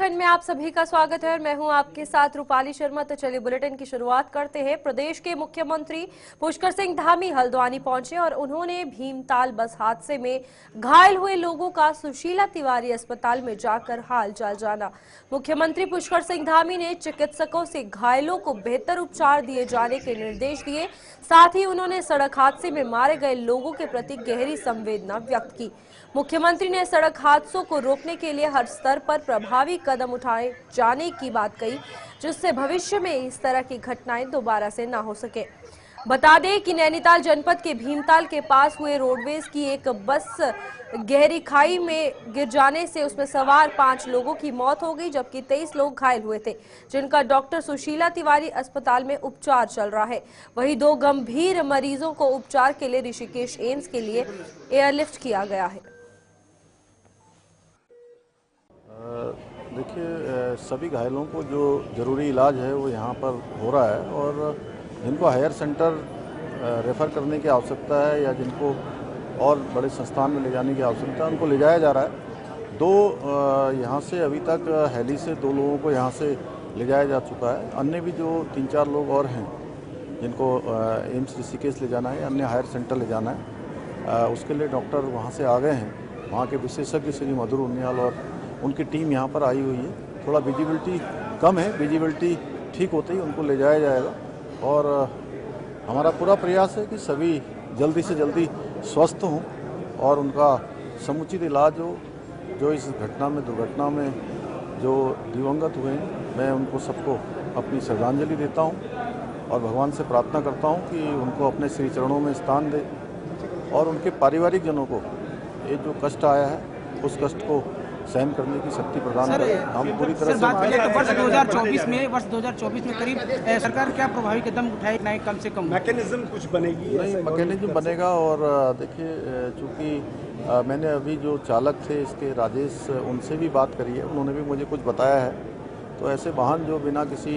उत्तराखंड में आप सभी का स्वागत है और मैं हूं आपके साथ रूपाली शर्मा। तो चलिए बुलेटिन की शुरुआत करते हैं। प्रदेश के मुख्यमंत्री पुष्कर सिंह धामी हल्द्वानी पहुंचे और उन्होंने भीमताल बस हादसे में घायल हुए लोगों का सुशीला तिवारी अस्पताल में जाकर हालचाल जाना। मुख्यमंत्री पुष्कर सिंह धामी ने चिकित्सकों से घायलों को बेहतर उपचार दिए जाने के निर्देश दिए। साथ ही उन्होंने सड़क हादसे में मारे गए लोगों के प्रति गहरी संवेदना व्यक्त की। मुख्यमंत्री ने सड़क हादसों को रोकने के लिए हर स्तर पर प्रभावी कदम उठाए जाने की बात कही, जिससे भविष्य में इस तरह की घटनाएं दोबारा से ना हो सके। बता दें कि नैनीताल जनपद के भीमताल के पास हुए रोडवेज की एक बस गहरी खाई में गिर जाने से उसमें सवार 5 लोगों की मौत हो गई, जबकि 23 लोग घायल हुए थे, जिनका डॉक्टर सुशीला तिवारी अस्पताल में उपचार चल रहा है। वहीं 2 गंभीर मरीजों को उपचार के लिए ऋषिकेश एम्स के लिए एयरलिफ्ट किया गया है। देखिए, सभी घायलों को जो ज़रूरी इलाज है वो यहाँ पर हो रहा है और जिनको हायर सेंटर रेफ़र करने की आवश्यकता है या जिनको और बड़े संस्थान में ले जाने की आवश्यकता है उनको ले जाया जा रहा है। 2 यहाँ से अभी तक हेली से 2 लोगों को यहाँ से ले जाया जा चुका है। अन्य भी जो 3-4 लोग और हैं जिनको एम्स ऋषिकेश ले जाना है, अन्य हायर सेंटर ले जाना है, उसके लिए डॉक्टर वहाँ से आ गए हैं। वहाँ के विशेषज्ञ श्री मधुर उनियाल और उनकी टीम यहाँ पर आई हुई है। थोड़ा विजिबिलिटी कम है, विजिबिलिटी ठीक होते ही उनको ले जाया जाएगा और हमारा पूरा प्रयास है कि सभी जल्दी से जल्दी स्वस्थ हों और उनका समुचित इलाज हो। जो इस दुर्घटना में जो दिवंगत हुए हैं, मैं उनको सबको अपनी श्रद्धांजलि देता हूँ और भगवान से प्रार्थना करता हूँ कि उनको अपने श्री चरणों में स्थान दे और उनके पारिवारिक जनों को ये जो कष्ट आया है उस कष्ट को सहन करने की शक्ति प्रदान करें। हम पूरी तरह से बात करें तो वर्ष 2024 में करीब सरकार क्या प्रभावी कदम उठाए, कम से कम मैकेनिज्म कुछ बनेगी? नहीं, मैकेनिज्म बनेगा। और देखिए, चूँकि मैंने अभी जो चालक थे इसके राजेश, उनसे भी बात करी है, उन्होंने भी मुझे कुछ बताया है। तो ऐसे वाहन जो बिना किसी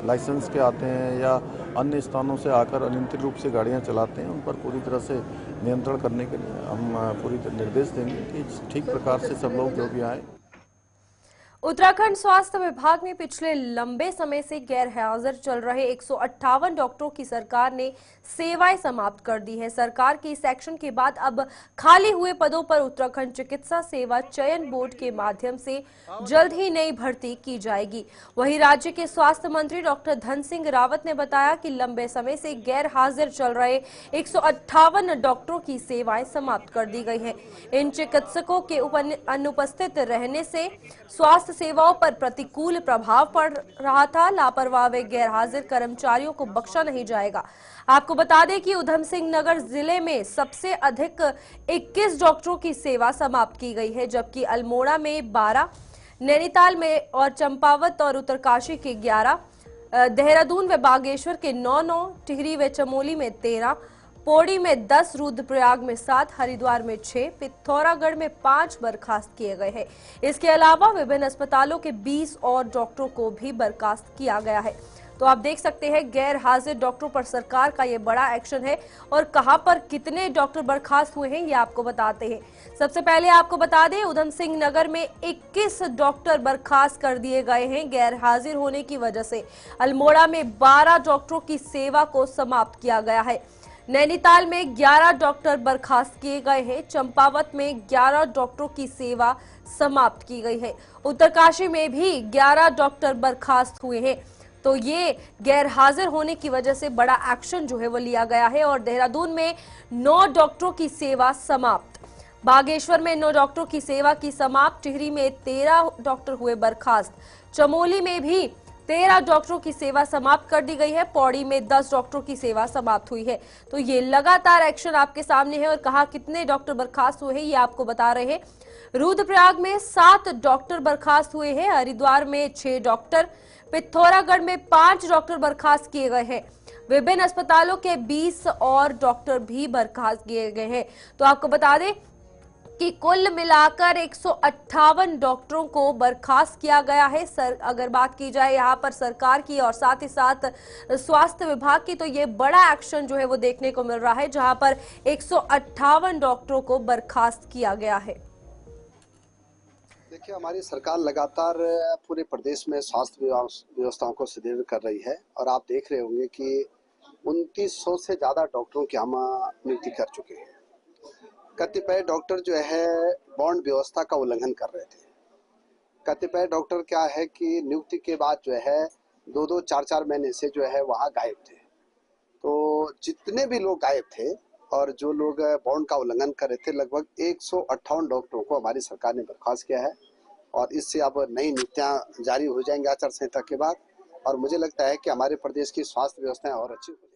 लाइसेंस के आते हैं या अन्य स्थानों से आकर अनियंत्रित रूप से गाड़ियां चलाते हैं, उन पर पूरी तरह से नियंत्रण करने के लिए हम पूरी निर्देश देंगे कि ठीक प्रकार से सब लोग जो भी आए। उत्तराखंड स्वास्थ्य विभाग में पिछले लंबे समय से गैर हाजिर चल रहे 158 डॉक्टरों की सरकार ने सेवाएं समाप्त कर दी है। सरकार की इस एक्शन के बाद अब खाली हुए पदों पर उत्तराखंड चिकित्सा सेवा चयन बोर्ड के माध्यम से जल्द ही नई भर्ती की जाएगी। वहीं राज्य के स्वास्थ्य मंत्री डॉक्टर धन सिंह रावत ने बताया कि लंबे समय से गैर हाजिर चल रहे 158 डॉक्टरों की सेवाएं समाप्त कर दी गई है। इन चिकित्सकों के अनुपस्थित रहने से स्वास्थ्य सेवाओं पर प्रतिकूल प्रभाव पड़ रहा था। लापरवाह व गैर हाजिर कर्मचारियों को बख्शा नहीं जाएगा। आपको बता दें कि उधम सिंह नगर जिले में सबसे अधिक 21 डॉक्टरों की सेवा समाप्त की गई है, जबकि अल्मोड़ा में 12, नैनीताल में और चंपावत और उत्तरकाशी के 11, देहरादून व बागेश्वर के 9, टिहरी व चमोली में 13, पौड़ी में 10, रुद्रप्रयाग में 7, हरिद्वार में 6, पिथौरागढ़ में 5 बर्खास्त किए गए हैं। इसके अलावा विभिन्न अस्पतालों के 20 और डॉक्टरों को भी बर्खास्त किया गया है। तो आप देख सकते हैं गैर हाजिर डॉक्टरों पर सरकार का ये बड़ा एक्शन है और कहां पर कितने डॉक्टर बर्खास्त हुए हैं ये आपको बताते हैं। सबसे पहले आपको बता दें, उधम सिंह नगर में 21 डॉक्टर बर्खास्त कर दिए गए हैं गैर हाजिर होने की वजह से। अल्मोड़ा में 12 डॉक्टरों की सेवा को समाप्त किया गया है। नैनीताल में 11 डॉक्टर बर्खास्त किए गए हैं। चंपावत में 11 डॉक्टरों की सेवा समाप्त की गई है। उत्तरकाशी में भी 11 डॉक्टर बर्खास्त हुए हैं। तो ये गैर हाजिर होने की वजह से बड़ा एक्शन जो है वो लिया गया है। और देहरादून में 9 डॉक्टरों की सेवा समाप्त, बागेश्वर में 9 डॉक्टरों की सेवा की समाप्त, टिहरी में 13 डॉक्टर हुए बर्खास्त, चमोली में भी 13 डॉक्टरों की सेवा समाप्त कर दी गई है, पौड़ी में 10 डॉक्टरों की सेवा समाप्त हुई है। तो ये लगातार एक्शन आपके सामने है और कहा कितने डॉक्टर बर्खास्त हुए हैं ये आपको बता रहे हैं। रुद्रप्रयाग में 7 डॉक्टर बर्खास्त हुए हैं, हरिद्वार में 6 डॉक्टर, पिथौरागढ़ में 5 डॉक्टर बर्खास्त किए गए हैं। विभिन्न अस्पतालों के 20 और डॉक्टर भी बर्खास्त किए गए हैं। तो आपको बता दें कि कुल मिलाकर 158 डॉक्टरों को बर्खास्त किया गया है। अगर बात की जाए यहाँ पर सरकार की और साथ ही साथ स्वास्थ्य विभाग की, तो ये बड़ा एक्शन जो है वो देखने को मिल रहा है, जहां पर 158 डॉक्टरों को बर्खास्त किया गया है। देखिए, हमारी सरकार लगातार पूरे प्रदेश में स्वास्थ्य व्यवस्थाओं को सुदृढ़ कर रही है और आप देख रहे होंगे कि 2900 से ज़्यादा डॉक्टरों की हम नियुक्ति कर चुके हैं। कतिपय डॉक्टर जो है बॉन्ड व्यवस्था का उल्लंघन कर रहे थे। कतिपय डॉक्टर क्या है कि नियुक्ति के बाद जो है 2-2, 4-4 महीने से जो है वहाँ गायब थे। तो जितने भी लोग गायब थे और जो लोग बॉन्ड का उल्लंघन कर रहे थे, लगभग 158 डॉक्टरों को हमारी सरकार ने बर्खास्त किया है और इससे अब नई नीतियां जारी हो जाएंगी आचार संहिता के बाद और मुझे लगता है कि हमारे प्रदेश की स्वास्थ्य व्यवस्थाएं और अच्छी हो जाएंगी।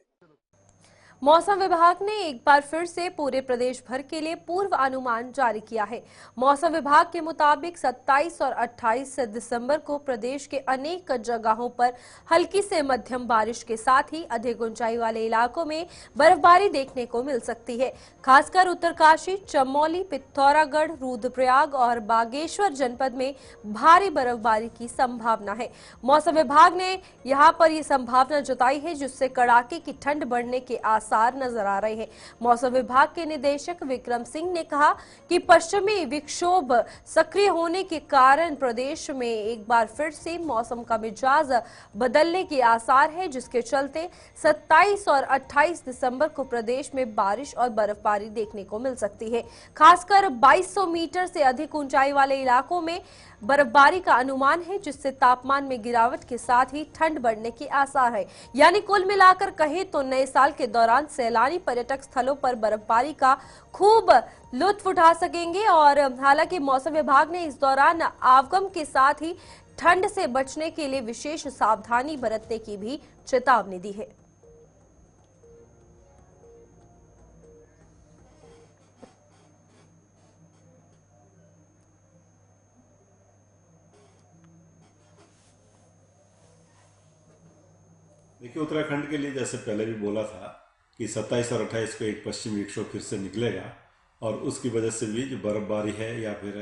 मौसम विभाग ने एक बार फिर से पूरे प्रदेश भर के लिए पूर्व अनुमान जारी किया है। मौसम विभाग के मुताबिक 27 और 28 दिसंबर को प्रदेश के अनेक जगहों पर हल्की से मध्यम बारिश के साथ ही अधिक ऊंचाई वाले इलाकों में बर्फबारी देखने को मिल सकती है। खासकर उत्तरकाशी, चमोली, पिथौरागढ़, रुद्रप्रयाग और बागेश्वर जनपद में भारी बर्फबारी की संभावना है। मौसम विभाग ने यहां पर यह संभावना जताई है, जिससे कड़ाके की ठंड बढ़ने के आसार नजर आ रहे हैं। मौसम विभाग के निदेशक विक्रम सिंह ने कहा कि पश्चिमी विक्षोभ सक्रिय होने के कारण प्रदेश में एक बार फिर से मौसम का मिजाज बदलने के आसार है, जिसके चलते 27 और 28 दिसंबर को प्रदेश में बारिश और बर्फबारी देखने को मिल सकती है। खासकर 2200 मीटर से अधिक ऊंचाई वाले इलाकों में बर्फबारी का अनुमान है, जिससे तापमान में गिरावट के साथ ही ठंड बढ़ने के आसार है। यानी कुल मिलाकर कहें तो नए साल के दौरान सैलानी पर्यटक स्थलों पर बर्फबारी का खूब लुत्फ उठा सकेंगे। और हालांकि मौसम विभाग ने इस दौरान आवागमन के साथ ही ठंड से बचने के लिए विशेष सावधानी बरतने की भी चेतावनी दी है। देखिए, उत्तराखंड के लिए जैसे पहले भी बोला था कि 27 और 28 को एक पश्चिमी विक्षोभ फिर से निकलेगा और उसकी वजह से भी जो बर्फबारी है या फिर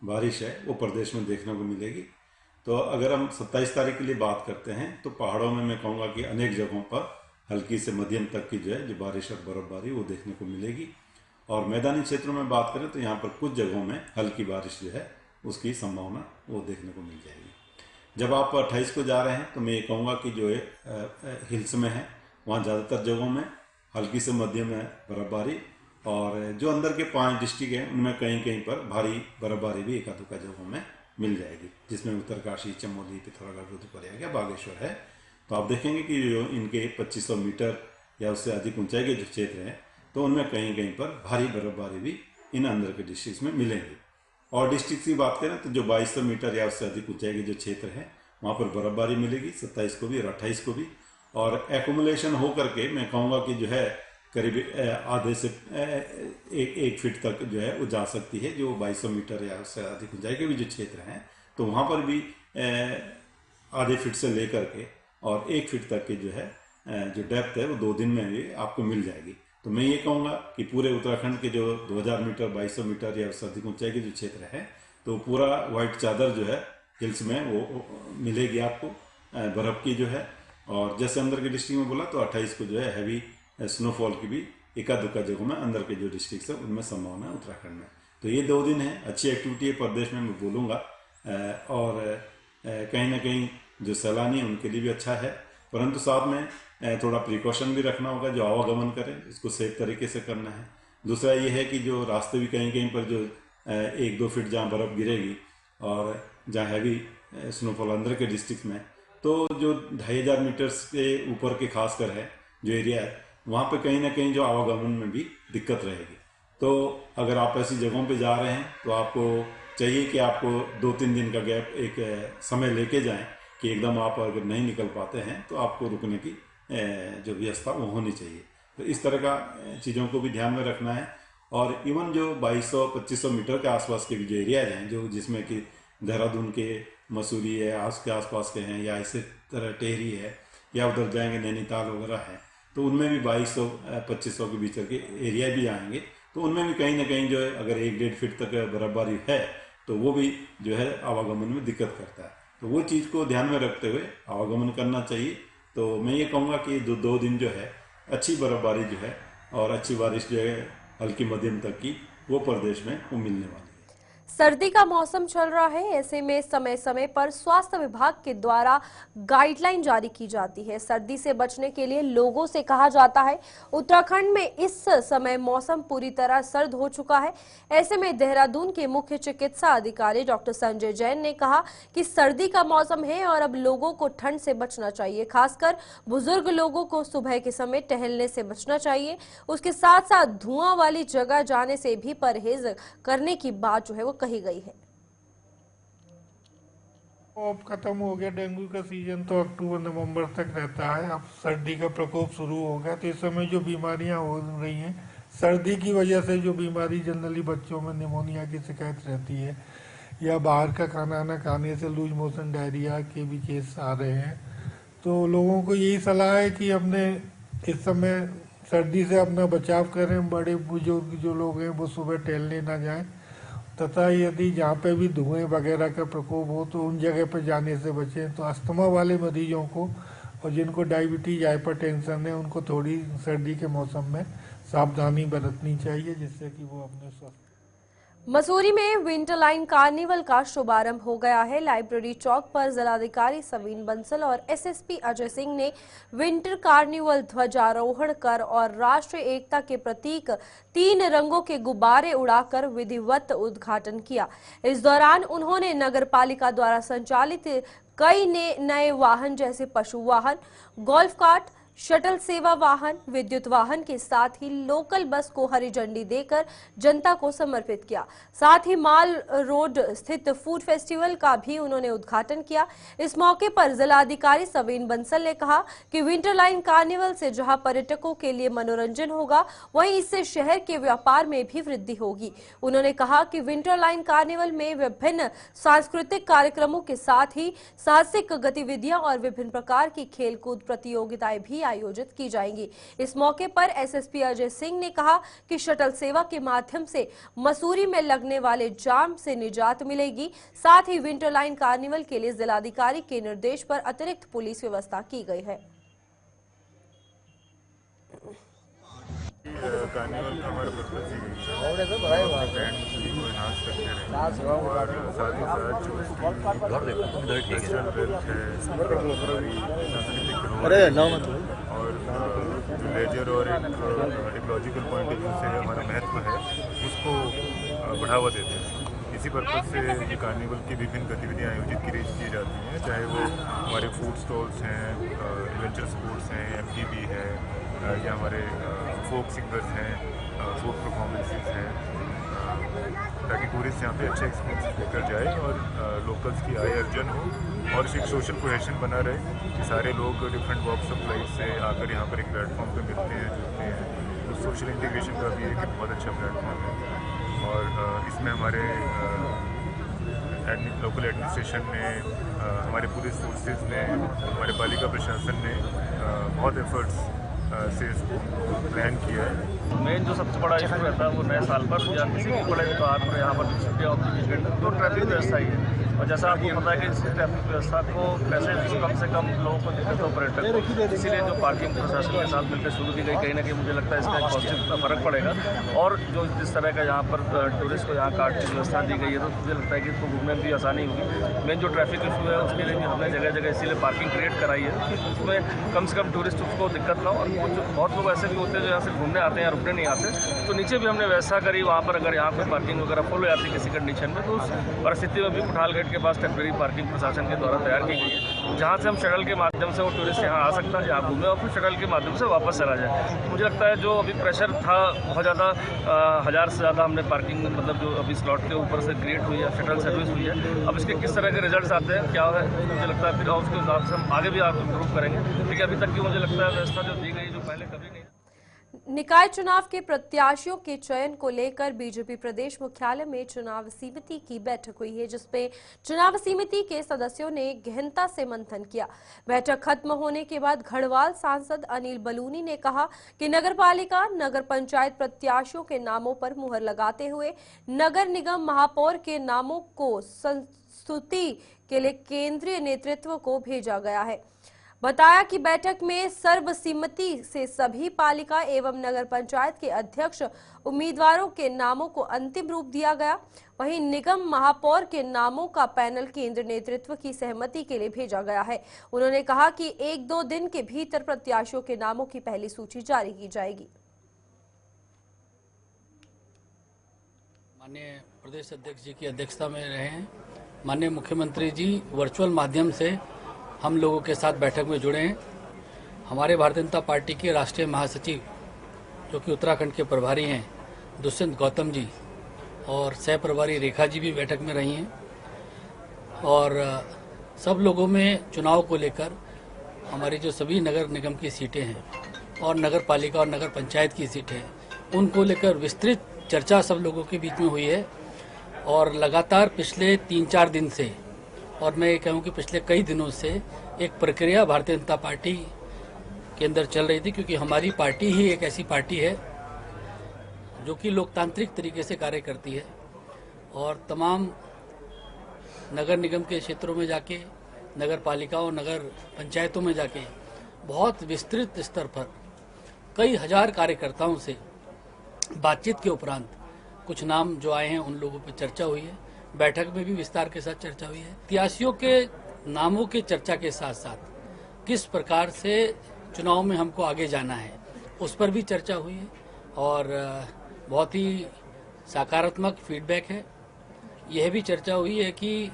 बारिश है वो प्रदेश में देखने को मिलेगी। तो अगर हम 27 तारीख के लिए बात करते हैं तो पहाड़ों में मैं कहूँगा कि अनेक जगहों पर हल्की से मध्यम तक की जो बारिश और बर्फबारी वो देखने को मिलेगी। और मैदानी क्षेत्रों में बात करें तो यहाँ पर कुछ जगहों में हल्की बारिश जो है उसकी संभावना वो देखने को मिल जाएगी। जब आप 28 को जा रहे हैं तो मैं ये कहूँगा कि जो है हिल्स में है वहाँ ज़्यादातर जगहों में हल्की से मध्यम है बर्फबारी और जो अंदर के 5 डिस्ट्रिक्ट हैं उनमें कहीं कहीं पर भारी बर्फबारी भी एका दुक्का जगहों में मिल जाएगी, जिसमें उत्तरकाशी, चमोली, पिथौरागढ़, रुद्रप्रयाग या बागेश्वर है। तो आप देखेंगे कि जो इनके 2500 मीटर या उससे अधिक ऊंचाई के जो क्षेत्र हैं तो उनमें कहीं कहीं पर भारी बर्फबारी भी इन अंदर के डिस्ट्रिक्ट में मिलेंगी। और डिस्ट्रिक्ट की बात करें तो जो 2200 मीटर या उससे अधिक ऊंचाई के जो क्षेत्र हैं वहाँ पर बर्फबारी मिलेगी 27 को भी और 28 को भी। और एक्यूमुलेशन हो करके मैं कहूँगा कि जो है करीब आधे से एक फीट तक जो है वो जा सकती है। जो 2200 मीटर या उससे अधिक ऊंचाई के भी जो क्षेत्र हैं तो वहाँ पर भी आधे फीट से लेकर के और 1 फीट तक की जो है जो डेप्थ है वो 2 दिन में भी आपको मिल जाएगी। तो मैं ये कहूँगा कि पूरे उत्तराखंड के जो 2000 मीटर 2200 मीटर या उससे अधिक ऊंचाई के जो क्षेत्र है तो पूरा व्हाइट चादर जो है हिल्स में वो मिलेगी आपको बर्फ़ की जो है। और जैसे अंदर के डिस्ट्रिक्ट में बोला तो 28 को जो है हैवी स्नोफॉल की भी एका दुक्का जगहों में अंदर के जो डिस्ट्रिक्ट है उनमें संभावना है उत्तराखंड में। तो ये 2 दिन है, अच्छी एक्टिविटी है प्रदेश में मैं बोलूँगा। और कहीं ना कहीं जो सैलानी है उनके लिए भी अच्छा है, परंतु साथ में थोड़ा प्रिकॉशन भी रखना होगा। जो आवागमन करें इसको सेफ तरीके से करना है। दूसरा ये है कि जो रास्ते भी कहीं कहीं पर जो 1-2 फीट जहाँ बर्फ़ गिरेगी और जहाँ हैवी स्नोफॉल अंदर के डिस्ट्रिक्ट में तो जो 2500 मीटर्स के ऊपर के खासकर है जो एरिया है वहाँ पे कहीं ना कहीं जो आवागमन में भी दिक्कत रहेगी। तो अगर आप ऐसी जगहों पे जा रहे हैं तो आपको चाहिए कि आपको 2-3 दिन का गैप एक समय लेके जाएं कि एकदम आप अगर नहीं निकल पाते हैं तो आपको रुकने की जो व्यवस्था वो होनी चाहिए। तो इस तरह का चीज़ों को भी ध्यान में रखना है। और इवन जो 2200-2500 मीटर के आसपास के भी जो एरियाज हैं जो जिसमें कि देहरादून के, मसूरी है, उसके आसपास के हैं या इसी तरह टेहरी है या उधर जाएंगे नैनीताल वगैरह है तो उनमें भी 2200-2500 के बीच के एरिया भी आएंगे। तो उनमें भी कहीं ना कहीं जो है अगर 1-1.5 फीट तक बर्फबारी है तो वो भी जो है आवागमन में दिक्कत करता है। तो वो चीज़ को ध्यान में रखते हुए आवागमन करना चाहिए। तो मैं ये कहूँगा कि 2 दिन जो है अच्छी बर्फबारी जो है और अच्छी बारिश जो है हल्की मध्यम तक की वो प्रदेश में वो मिलने वाली है। सर्दी का मौसम चल रहा है, ऐसे में समय समय पर स्वास्थ्य विभाग के द्वारा गाइडलाइन जारी की जाती है। सर्दी से बचने के लिए लोगों से कहा जाता है। उत्तराखंड में इस समय मौसम पूरी तरह सर्द हो चुका है। ऐसे में देहरादून के मुख्य चिकित्सा अधिकारी डॉक्टर संजय जैन ने कहा कि सर्दी का मौसम है और अब लोगों को ठंड से बचना चाहिए। खासकर बुजुर्ग लोगों को सुबह के समय टहलने से बचना चाहिए। उसके साथ साथ धुआं वाली जगह जाने से भी परहेज करने की बात जो है वो कही गई है। अब खत्म हो गया, डेंगू का सीजन तो अक्टूबर नवंबर तक रहता है। अब सर्दी का प्रकोप शुरू हो गया, तो इस समय जो बीमारियां हो रही हैं, सर्दी की वजह से जो बीमारी जनरली बच्चों में निमोनिया की शिकायत रहती है, या बाहर का खाना ना खाने से लूज मोशन डायरिया के भी केस आ रहे हैं। तो लोगों को यही सलाह है कि अपने इस समय सर्दी से अपना बचाव करें। बड़े बुजुर्ग जो लोग हैं वो सुबह टहलने ना जाएं, तथा यदि जहाँ पे भी धुएं वगैरह का प्रकोप हो तो उन जगह पर जाने से बचें। तो अस्थमा वाले मरीजों को और जिनको डायबिटीज हाइपरटेंशन है, उनको थोड़ी सर्दी के मौसम में सावधानी बरतनी चाहिए, जिससे कि वो अपने स्वस्थ। मसूरी में विंटर लाइन कार्निवल का शुभारंभ हो गया है। लाइब्रेरी चौक पर जिलाधिकारी सवीन बंसल और एसएसपी अजय सिंह ने विंटर कार्निवल ध्वजारोहण कर और राष्ट्रीय एकता के प्रतीक 3 रंगों के गुब्बारे उड़ाकर विधिवत उद्घाटन किया। इस दौरान उन्होंने नगरपालिका द्वारा संचालित कई नए वाहन जैसे पशु वाहन, गोल्फ कार्ट, शटल सेवा वाहन, विद्युत वाहन के साथ ही लोकल बस को हरी झंडी देकर जनता को समर्पित किया। साथ ही माल रोड स्थित फूड फेस्टिवल का भी उन्होंने उद्घाटन किया। इस मौके पर जिलाधिकारी सवीन बंसल ने कहा कि विंटर लाइन कार्निवल से जहां पर्यटकों के लिए मनोरंजन होगा, वहीं इससे शहर के व्यापार में भी वृद्धि होगी। उन्होंने कहा कि विंटर लाइन कार्निवल में विभिन्न सांस्कृतिक कार्यक्रमों के साथ ही साहसिक गतिविधियां और विभिन्न प्रकार की खेलकूद प्रतियोगिताएं भी आयोजित की जाएंगी। इस मौके पर एसएसपी अजय सिंह ने कहा कि शटल सेवा के माध्यम से मसूरी में लगने वाले जाम से निजात मिलेगी। साथ ही विंटर लाइन कार्निवल के लिए जिलाधिकारी के निर्देश पर अतिरिक्त पुलिस व्यवस्था की गई है। कार्निवल का हमारा पर्पस ही ब्रांड को एनहांस करते रहें और साथ ही साथ जो कल्चरल वेल्थ है, हमारी सांस्कृतिक धरोहर और जो लेजर और एक लॉजिकल पॉइंट ऑफ व्यू से हमारा महत्व है, उसको बढ़ावा देते हैं। इसी पर्पज से ये कार्निवल की विभिन्न गतिविधियाँ आयोजित की जाती हैं, चाहे वो हमारे फूड स्टॉल्स हैं, एडवेंचर स्पोर्ट्स हैं, एमटीबी है, या हमारे फोक सिंगर्स हैं, फूड परफॉर्मेंसेस हैं, ताकि टूरिस्ट यहाँ पे अच्छे एक्सपीरियंस लेकर जाए और लोकल्स की आय अर्जन हो और एक सोशल कोहेशन बना रहे कि सारे लोग डिफरेंट वॉक्स ऑफ लाइफ से आकर यहाँ पर एक प्लेटफॉर्म पे मिलते हैं, जुड़ते हैं। तो सोशल इंटीग्रेशन का भी एक बहुत अच्छा प्लेटफॉर्म है और इसमें हमारे लोकल एडमिनिस्ट्रेशन ने, हमारे पुलिस फोर्सेस ने, हमारे पालिका प्रशासन ने बहुत एफर्ट्स से इसको प्लान किया है। मेन जो सबसे बड़ा इशू रहता है वो नए साल पर या किसी भी बड़े त्योहार पर यहाँ पर छुट्टियाँ होती है, वीकेंड, तो ट्रैफिक व्यवस्था ही है। और जैसा आपको पता है कि इस ट्रैफिक व्यवस्था को कैसे कम से कम लोगों को दिक्कत हो, पर्यटक को, इसीलिए जो पार्किंग प्रशासन के साथ मिलकर शुरू की गई, कहीं ना कहीं मुझे लगता है इसका एक पॉजिटिव फर्क पड़ेगा। और जो जिस तरह का यहाँ पर टूरिस्ट को यहाँ कार्ड की व्यवस्था दी गई है, तो मुझे लगता है कि इसको घूमने में भी आसानी होगी। मेन जो ट्रैफिक इशू है उसके लिए भी हमने जगह जगह इसीलिए पार्किंग क्रिएट कराई है, उसमें कम से कम टूरिस्ट उसको दिक्कत ना हो। और कुछ बहुत लोग ऐसे भी होते हैं जो यहाँ से घूमने आते हैं, रुकने नहीं आते, तो नीचे भी हमने व्यवस्था करी। वहाँ पर अगर यहाँ पर पार्किंग वगैरह फुल हो जाती है किसी कंडीशन में, तो उस परिस्थिति में भी पुठाल गेट के पास टेम्परेरी पार्किंग प्रशासन के द्वारा तैयार की गई है, जहाँ से हम शटल के माध्यम से वो टूरिस्ट यहाँ आ सकता है, यहाँ घूमे और फिर शटल के माध्यम से वापस चला जाए। मुझे लगता है जो अभी प्रेशर था बहुत ज़्यादा, 1000 से ज़्यादा हमने पार्किंग मतलब जो अभी स्लॉट के ऊपर से क्रिएट हुई है, शटल सर्विस हुई है। अब इसके किस तरह के रिजल्ट्स आते हैं, क्या है, मुझे लगता है फिर उसके हिसाब से हम आगे भी इम्प्रूव करेंगे। लेकिन अभी तक की मुझे लगता है व्यवस्था जो दी गई, जो पहले कभी नहीं। निकाय चुनाव के प्रत्याशियों के चयन को लेकर बीजेपी प्रदेश मुख्यालय में चुनाव समिति की बैठक हुई है, जिसमें चुनाव समिति के सदस्यों ने गहनता से मंथन किया। बैठक खत्म होने के बाद घड़वाल सांसद अनिल बलूनी ने कहा कि नगरपालिका, नगर पंचायत प्रत्याशियों के नामों पर मुहर लगाते हुए नगर निगम महापौर के नामों को संस्तुति के लिए केंद्रीय नेतृत्व को भेजा गया है। बताया कि बैठक में सर्वसम्मति से सभी पालिका एवं नगर पंचायत के अध्यक्ष उम्मीदवारों के नामों को अंतिम रूप दिया गया। वहीं निगम महापौर के नामों का पैनल केंद्र नेतृत्व की सहमति के लिए भेजा गया है। उन्होंने कहा कि 1-2 दिन के भीतर प्रत्याशियों के नामों की पहली सूची जारी की जाएगी। माननीय प्रदेश अध्यक्ष जी की अध्यक्षता में रहे हैं। माननीय मुख्यमंत्री जी वर्चुअल माध्यम से हम लोगों के साथ बैठक में जुड़े हैं। हमारे भारतीय जनता पार्टी के राष्ट्रीय महासचिव जो कि उत्तराखंड के प्रभारी हैं दुष्यंत गौतम जी और सह प्रभारी रेखा जी भी बैठक में रही हैं और सब लोगों में चुनाव को लेकर हमारी जो सभी नगर निगम की सीटें हैं और नगर पालिका और नगर पंचायत की सीटें हैं उनको लेकर विस्तृत चर्चा सब लोगों के बीच में हुई है और लगातार पिछले 3-4 दिन से और मैं ये कहूँ कि पिछले कई दिनों से एक प्रक्रिया भारतीय जनता पार्टी के अंदर चल रही थी, क्योंकि हमारी पार्टी ही एक ऐसी पार्टी है जो कि लोकतांत्रिक तरीके से कार्य करती है और तमाम नगर निगम के क्षेत्रों में जाके, नगर पालिकाओं, नगर पंचायतों में जाके बहुत विस्तृत स्तर पर कई हजार कार्यकर्ताओं से बातचीत के उपरांत कुछ नाम जो आए हैं उन लोगों पर चर्चा हुई है। बैठक में भी विस्तार के साथ चर्चा हुई है। प्रत्याशियों के नामों के चर्चा के साथ साथ किस प्रकार से चुनाव में हमको आगे जाना है उस पर भी चर्चा हुई है और बहुत ही सकारात्मक फीडबैक है। यह भी चर्चा हुई है कि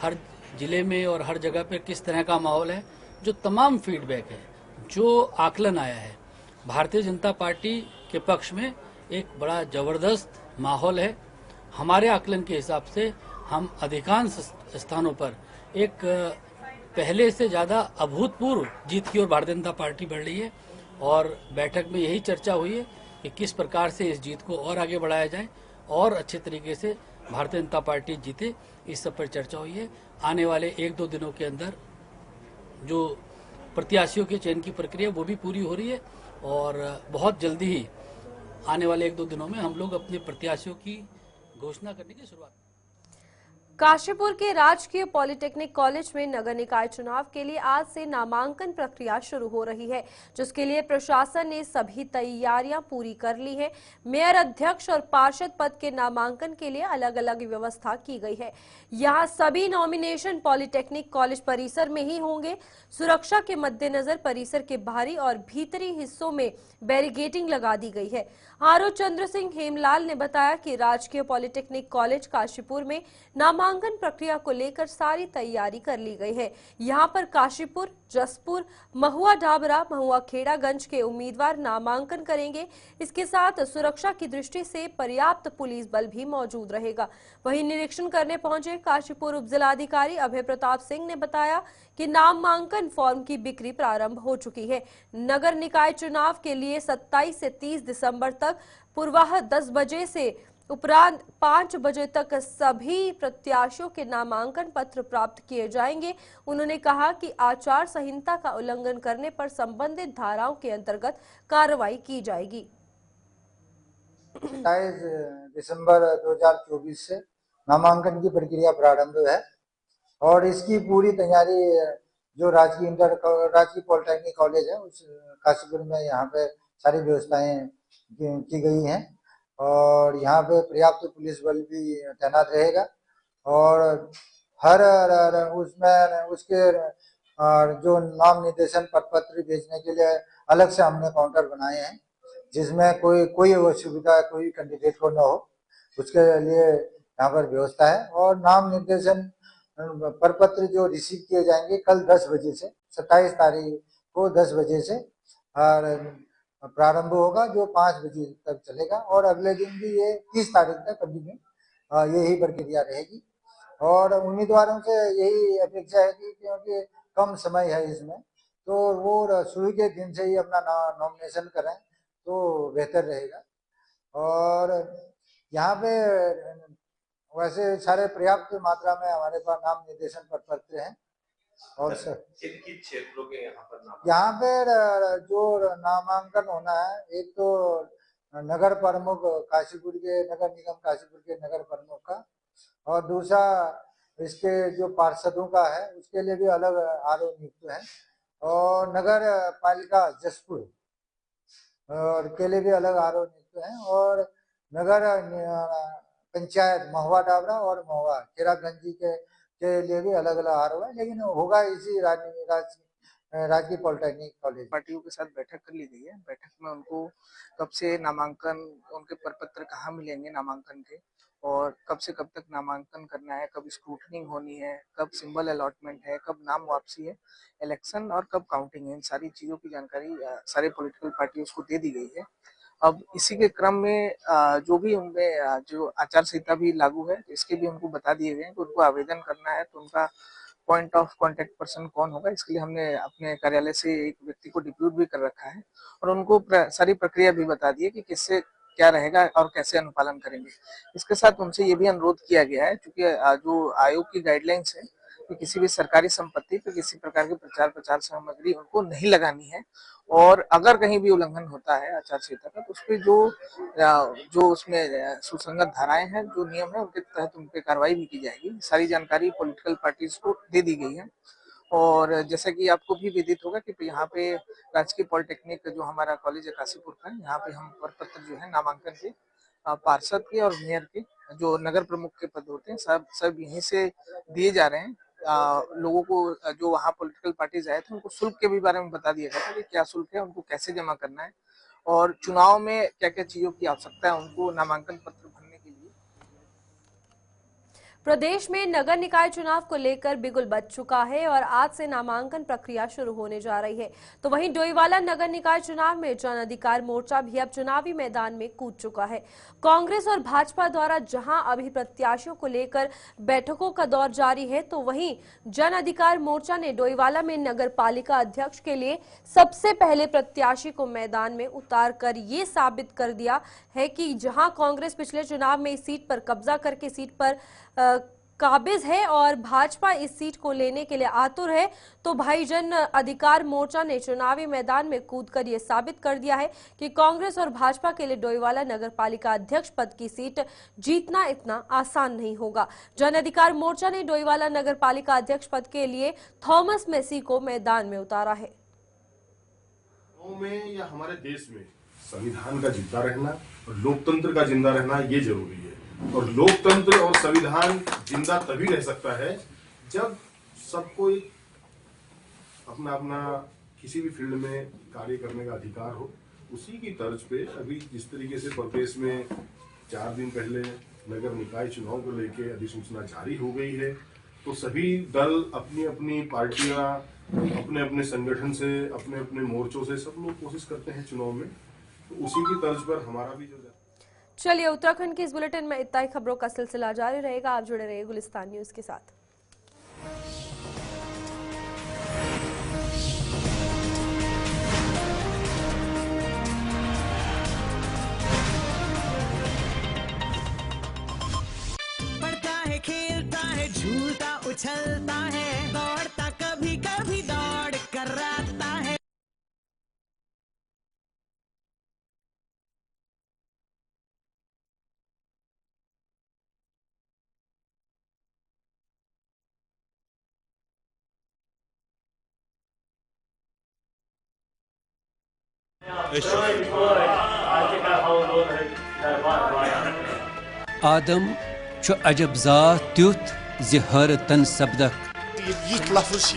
हर जिले में और हर जगह पर किस तरह का माहौल है। जो तमाम फीडबैक है, जो आकलन आया है, भारतीय जनता पार्टी के पक्ष में एक बड़ा जबरदस्त माहौल है। हमारे आकलन के हिसाब से हम अधिकांश स्थानों पर एक पहले से ज़्यादा अभूतपूर्व जीत की ओर भारतीय जनता पार्टी बढ़ रही है और बैठक में यही चर्चा हुई है कि किस प्रकार से इस जीत को और आगे बढ़ाया जाए और अच्छे तरीके से भारतीय जनता पार्टी जीते, इस सब पर चर्चा हुई है। आने वाले 1-2 दिनों के अंदर जो प्रत्याशियों के चयन की प्रक्रिया वो भी पूरी हो रही है और बहुत जल्दी ही आने वाले 1-2 दिनों में हम लोग अपने प्रत्याशियों की घोषणा करने की शुरुआत। काशीपुर के राजकीय पॉलिटेक्निक कॉलेज में नगर निकाय चुनाव के लिए आज से नामांकन प्रक्रिया शुरू हो रही है, जिसके लिए प्रशासन ने सभी तैयारियां पूरी कर ली है। मेयर, अध्यक्ष और पार्षद पद के नामांकन के लिए अलग अलग व्यवस्था की गई है। यहां सभी नॉमिनेशन पॉलिटेक्निक कॉलेज परिसर में ही होंगे। सुरक्षा के मद्देनजर परिसर के बाहरी और भीतरी हिस्सों में बैरिकेडिंग लगा दी गई है। आरओ चंद्र सिंह हेमलाल ने बताया कि राजकीय पॉलिटेक्निक कॉलेज काशीपुर में नामांकन प्रक्रिया को लेकर सारी तैयारी कर ली गई है। यहां पर काशीपुर, जसपुर, महुआ डाबरा, महुआ खेड़ागंज के उम्मीदवार नामांकन करेंगे। इसके साथ सुरक्षा की दृष्टि से पर्याप्त पुलिस बल भी मौजूद रहेगा। वहीं निरीक्षण करने पहुंचे काशीपुर उपजिलाधिकारी अभय प्रताप सिंह ने बताया कि नामांकन फॉर्म की बिक्री प्रारंभ हो चुकी है। नगर निकाय चुनाव के लिए 27 से 30 दिसंबर तक पूर्वाह 10 बजे से उपरांत 5 बजे तक सभी प्रत्याशियों के नामांकन पत्र प्राप्त किए जाएंगे। उन्होंने कहा कि आचार संहिता का उल्लंघन करने पर संबंधित धाराओं के अंतर्गत कार्रवाई की जाएगी। 27 दिसंबर 2024 से नामांकन की प्रक्रिया प्रारंभ है और इसकी पूरी तैयारी जो राजकीय पॉलिटेक्निक कॉलेज है उस काशीपुर में यहाँ पे सारी व्यवस्थाएं की गई हैं और यहाँ पे पर्याप्त पुलिस बल भी तैनात रहेगा और हर उसमें उसके जो नाम निर्देशन पत्र भेजने के लिए अलग से हमने काउंटर बनाए हैं, जिसमें कोई असुविधा कोई कैंडिडेट को न हो, उसके लिए यहाँ पर व्यवस्था है। और नाम निर्देशन प्रपत्र जो रिसीव किए जाएंगे कल 10 बजे से 27 तारीख को 10 बजे से प्रारंभ होगा, जो 5 बजे तक चलेगा और अगले दिन भी ये 30 तारीख तक कंटिन्यू यही प्रक्रिया रहेगी। और उम्मीदवारों से यही अपेक्षा है कि क्योंकि कम समय है इसमें, तो वो शुरू के दिन से ही अपना नॉमिनेशन करें तो बेहतर रहेगा। और यहाँ पे वैसे सारे पर्याप्त मात्रा में हमारे पास नाम निर्देशन पत्र हैं और क्षेत्रों के यहाँ पे जो नामांकन होना है, एक तो नगर प्रमुख काशीपुर के, नगर निगम काशीपुर के नगर प्रमुख का, और दूसरा इसके जो पार्षदों का है उसके लिए भी अलग आरओ नियुक्त है, और नगर पालिका जसपुर और के लिए भी अलग आरओ नियुक्त है, और नगर पंचायत महुआ डाबरा और महुआ खेरागंजी के लिए भी अलग अलग आरओ है, लेकिन होगा इसी राजकीय पॉलिटेक्निक कॉलेज। पार्टियों के साथ बैठक कर ली गई है। बैठक में उनको कब से नामांकन, उनके प्रपत्र कहाँ मिलेंगे नामांकन के, और कब से कब तक नामांकन करना है, कब स्क्रूटनिंग होनी है, कब सिंबल अलॉटमेंट है, कब नाम वापसी है, इलेक्शन और कब काउंटिंग है, इन सारी चीज़ों की जानकारी सारे पॉलिटिकल पार्टियों को दे दी गई है। अब इसी के क्रम में जो भी उनमें जो आचार संहिता भी लागू है, इसके भी उनको बता दिए गए हैं कि उनको आवेदन करना है तो उनका पॉइंट ऑफ कांटेक्ट पर्सन कौन होगा। इसके लिए हमने अपने कार्यालय से एक व्यक्ति को डिप्यूट भी कर रखा है, और उनको सारी प्रक्रिया भी बता दी है कि किससे क्या रहेगा और कैसे अनुपालन करेंगे। इसके साथ उनसे ये भी अनुरोध किया गया है, क्योंकि जो आयोग की गाइडलाइंस है कि किसी भी सरकारी संपत्ति पर किसी प्रकार की प्रचार सामग्री उनको नहीं लगानी है, और अगर कहीं भी उल्लंघन होता है आचार संहिता का तो उस पर जो उसमें सुसंगत धाराएं हैं, जो नियम है, उनके तहत उन पर कार्रवाई भी की जाएगी। सारी जानकारी पॉलिटिकल पार्टीज को दे दी गई है। और जैसा कि आपको भी विदित होगा कि यहाँ पे राजकीय पॉलिटेक्निक जो हमारा कॉलेज है काशीपुर का, यहाँ पे हम प्रपत्र जो है नामांकन के पार्षद के और मेयर के जो नगर प्रमुख के पद होते हैं सब यहीं से दिए जा रहे हैं। लोगों को जो वहाँ पॉलिटिकल पार्टीज आए थे उनको शुल्क के भी बारे में बता दिया गया था कि क्या शुल्क है, उनको कैसे जमा करना है, और चुनाव में क्या क्या चीजों की आवश्यकता है उनको नामांकन पत्र भरने के लिए। प्रदेश में नगर निकाय चुनाव को लेकर बिगुल बज चुका है और आज से नामांकन प्रक्रिया शुरू होने जा रही है। तो वहीं डोईवाला नगर निकाय चुनाव में जन अधिकार मोर्चा भी अब चुनावी मैदान में कूद चुका है। कांग्रेस और भाजपा द्वारा जहां अभी प्रत्याशियों को लेकर बैठकों का दौर जारी है, तो वहीं जन अधिकार मोर्चा ने डोईवाला में नगर पालिका अध्यक्ष के लिए सबसे पहले प्रत्याशी को मैदान में उतार कर ये साबित कर दिया है कि जहां कांग्रेस पिछले चुनाव में इस सीट पर कब्जा करके सीट पर काबिज है और भाजपा इस सीट को लेने के लिए आतुर है, तो भाई जन अधिकार मोर्चा ने चुनावी मैदान में कूदकर यह साबित कर दिया है कि कांग्रेस और भाजपा के लिए डोईवाला नगर पालिका अध्यक्ष पद की सीट जीतना इतना आसान नहीं होगा। जन अधिकार मोर्चा ने डोईवाला नगर पालिका अध्यक्ष पद के लिए थॉमस मेसी को मैदान में उतारा है। में या हमारे देश में संविधान का जिंदा रहना और लोकतंत्र का जिंदा रहना ये जरूरी है, और लोकतंत्र और संविधान जिंदा तभी रह सकता है जब सबको अपना अपना किसी भी फील्ड में कार्य करने का अधिकार हो। उसी की तर्ज पे अभी जिस तरीके से प्रदेश में 4 दिन पहले नगर निकाय चुनाव को लेकर अधिसूचना जारी हो गई है, तो सभी दल अपनी अपनी पार्टियां अपने अपने संगठन से अपने अपने मोर्चों से सब लोग कोशिश करते हैं चुनाव में, तो उसी की तर्ज पर हमारा भी जो। चलिए, उत्तराखंड की इस बुलेटिन में इतना ही। खबरों का सिलसिला जारी रहेगा, आप जुड़े रहिए गुलिस्तान न्यूज के साथ। पढ़ता है, खेलता है, झूलता उछलता है, दौड़ता कभी कभी दौड़ कर आता है। आदम छु अजब ज़ात त्युथ ज़ हैरतन सपदक। यिथ लफ्ज़